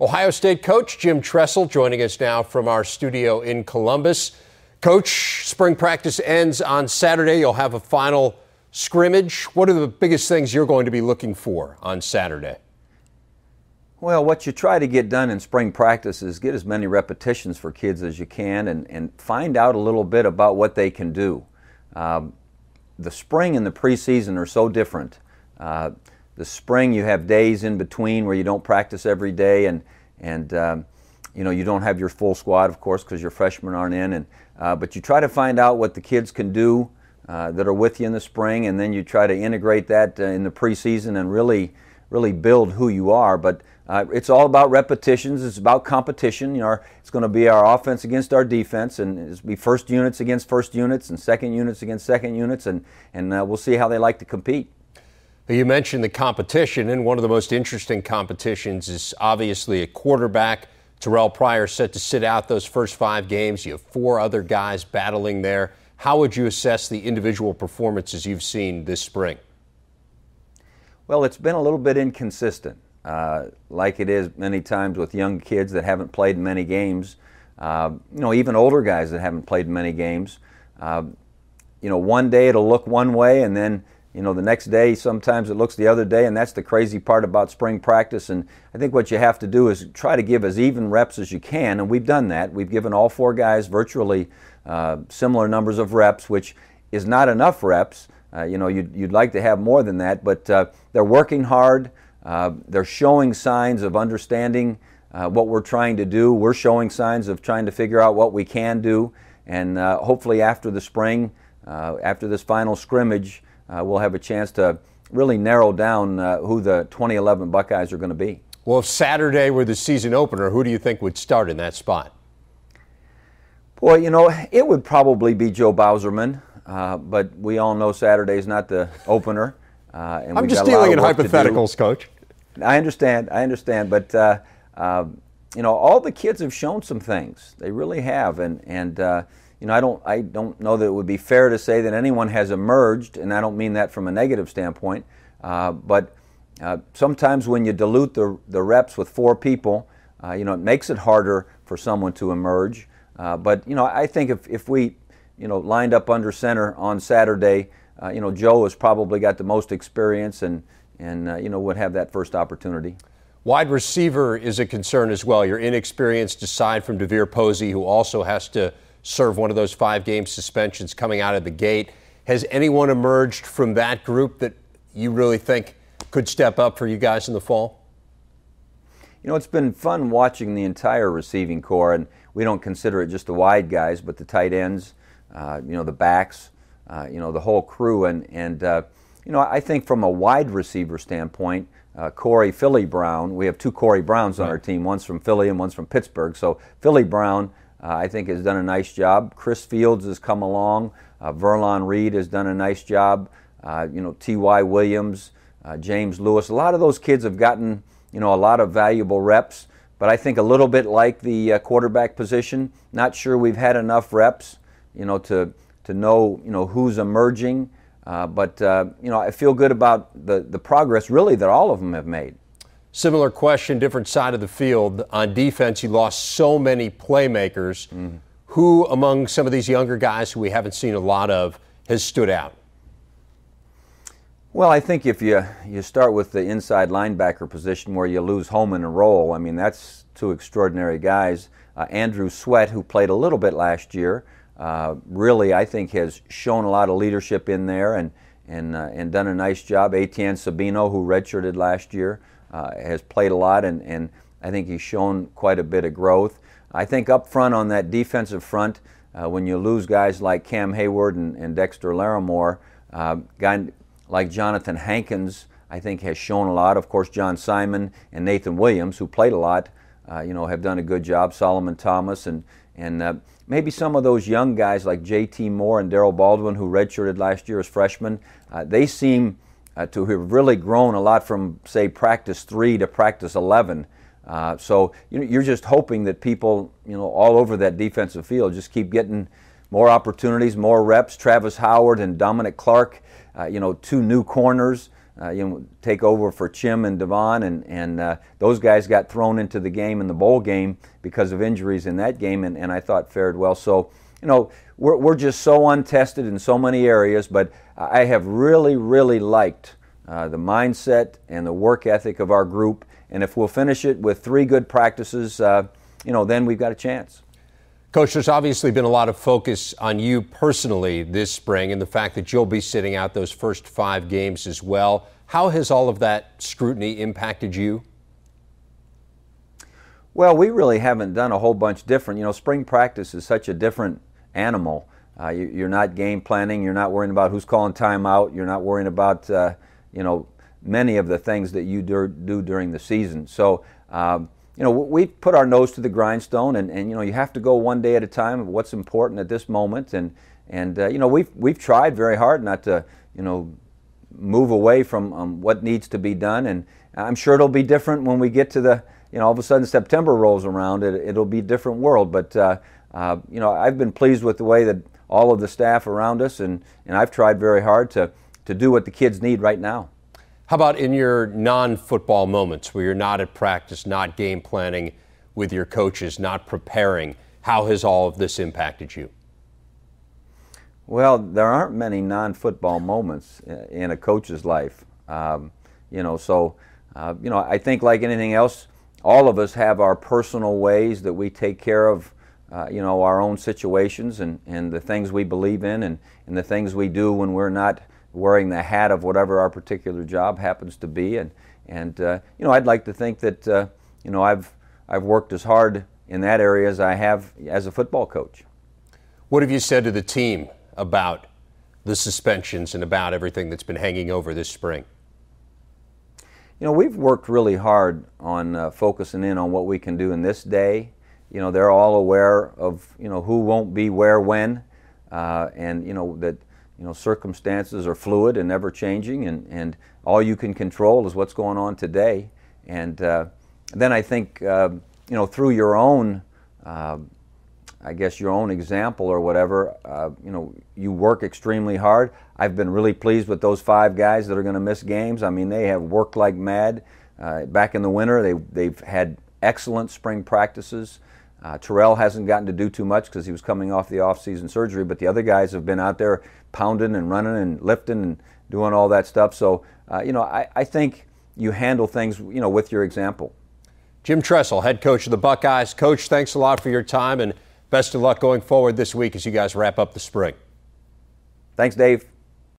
Ohio State coach Jim Tressel joining us now from our studio in Columbus. Coach, spring practice ends on Saturday. You'll have a final scrimmage. What are the biggest things you're going to be looking for on Saturday? Well, what you try to get done in spring practice is get as many repetitions for kids as you can and find out a little bit about what they can do. The spring and the preseason are so different. The spring, you have days in between where you don't practice every day, and you don't have your full squad, of course, because your freshmen aren't in. But you try to find out what the kids can do that are with you in the spring, and then you try to integrate that in the preseason and really build who you are. But it's all about repetitions. It's about competition. It's going to be our offense against our defense, and it's be first units against first units and second units against second units, and we'll see how they like to compete. You mentioned the competition, and one of the most interesting competitions is obviously at quarterback. Terrell Pryor set to sit out those first 5 games. You have 4 other guys battling there. How would you assess the individual performances you've seen this spring? Well, it's been a little bit inconsistent, like it is many times with young kids that haven't played in many games. Even older guys that haven't played in many games. One day it'll look one way, and then the next day, sometimes it looks the other day, and that's the crazy part about spring practice. And I think what you have to do is try to give as even reps as you can, and we've done that. We've given all 4 guys virtually similar numbers of reps, which is not enough reps. You'd like to have more than that, but they're working hard. They're showing signs of understanding what we're trying to do. We're showing signs of trying to figure out what we can do, and hopefully after the spring, after this final scrimmage, we'll have a chance to really narrow down who the 2011 Buckeyes are going to be. Well, if Saturday were the season opener, who do you think would start in that spot? Boy, it would probably be Joe Bauserman, but we all know Saturday's not the opener. And I'm just dealing in hypotheticals, Coach. I understand, but all the kids have shown some things. They really have, and I don't know that it would be fair to say that anyone has emerged, and I don't mean that from a negative standpoint, but sometimes when you dilute the reps with 4 people, it makes it harder for someone to emerge. But I think if we lined up under center on Saturday, Joe has probably got the most experience and would have that first opportunity. Wide receiver is a concern as well. You're inexperienced aside from DeVere Posey, who also has to serve one of those 5-game suspensions coming out of the gate. Has anyone emerged from that group that you really think could step up for you guys in the fall? It's been fun watching the entire receiving corps, and we don't consider it just the wide guys, but the tight ends, the backs, the whole crew. And I think from a wide receiver standpoint, Corey Philly Brown, we have 2 Corey Browns on our team. One's from Philly and one's from Pittsburgh. So Philly Brown, I think, has done a nice job. Chris Fields has come along. Verlon Reed has done a nice job. T.Y. Williams, James Lewis. A lot of those kids have gotten, a lot of valuable reps. But I think a little bit like the quarterback position, not sure we've had enough reps, to know, who's emerging. But I feel good about the progress, really, that all of them have made. Similar question, different side of the field. On defense, you lost so many playmakers. Mm-hmm. Who among some of these younger guys who we haven't seen a lot of has stood out? Well, I think if you start with the inside linebacker position where you lose Holman and Roll, that's 2 extraordinary guys. Andrew Sweat, who played a little bit last year, really I think has shown a lot of leadership in there and done a nice job. Etienne Sabino, who redshirted last year, has played a lot, and I think he's shown quite a bit of growth. I think up front on that defensive front, when you lose guys like Cam Hayward and Dexter Larimore, guy like Jonathan Hankins, I think has shown a lot. Of course, John Simon and Nathan Williams, who played a lot, have done a good job. Solomon Thomas and maybe some of those young guys like J.T. Moore and Darrell Baldwin, who redshirted last year as freshmen, they seem to have really grown a lot from, say, practice 3 to practice 11. So you're just hoping that people, all over that defensive field just keep getting more opportunities, more reps. Travis Howard and Dominic Clark, 2 new corners take over for Chim and Devon, and those guys got thrown into the game in the bowl game because of injuries in that game, and I thought fared well. So, we're just so untested in so many areas, but I have really, really liked the mindset and the work ethic of our group, and if we'll finish it with 3 good practices, then we've got a chance. Coach, there's obviously been a lot of focus on you personally this spring and the fact that you'll be sitting out those first 5 games as well. How has all of that scrutiny impacted you? Well, we really haven't done a whole bunch different. Spring practice is such a different animal. You're not game planning. You're not worrying about who's calling timeout. You're not worrying about, many of the things that you do during the season. So, we put our nose to the grindstone, and you have to go one day at a time of what's important at this moment, and we've tried very hard not to move away from what needs to be done, and I'm sure it'll be different when we get to the all of a sudden September rolls around. It'll be a different world, but I've been pleased with the way that all of the staff around us, and I've tried very hard to do what the kids need right now. How about in your non-football moments where you're not at practice, not game planning with your coaches, not preparing? How has all of this impacted you? Well, there aren't many non-football moments in a coach's life. I think like anything else, all of us have our personal ways that we take care of, our own situations and the things we believe in and the things we do when we're not wearing the hat of whatever our particular job happens to be, and I'd like to think that I've worked as hard in that area as I have as a football coach. What have you said to the team about the suspensions and about everything that's been hanging over this spring? We've worked really hard on focusing in on what we can do in this day. They're all aware of who won't be where when, and that. Circumstances are fluid and ever changing, and all you can control is what's going on today. And then I think, through your own, your own example or whatever, you work extremely hard. I've been really pleased with those 5 guys that are going to miss games. I mean, they have worked like mad. Back in the winter, they've had excellent spring practices. Terrell hasn't gotten to do too much because he was coming off the off-season surgery, but the other guys have been out there pounding and running and lifting and doing all that stuff. So, I think you handle things, with your example. Jim Tressel, head coach of the Buckeyes. Coach, thanks a lot for your time, and best of luck going forward this week as you guys wrap up the spring. Thanks, Dave.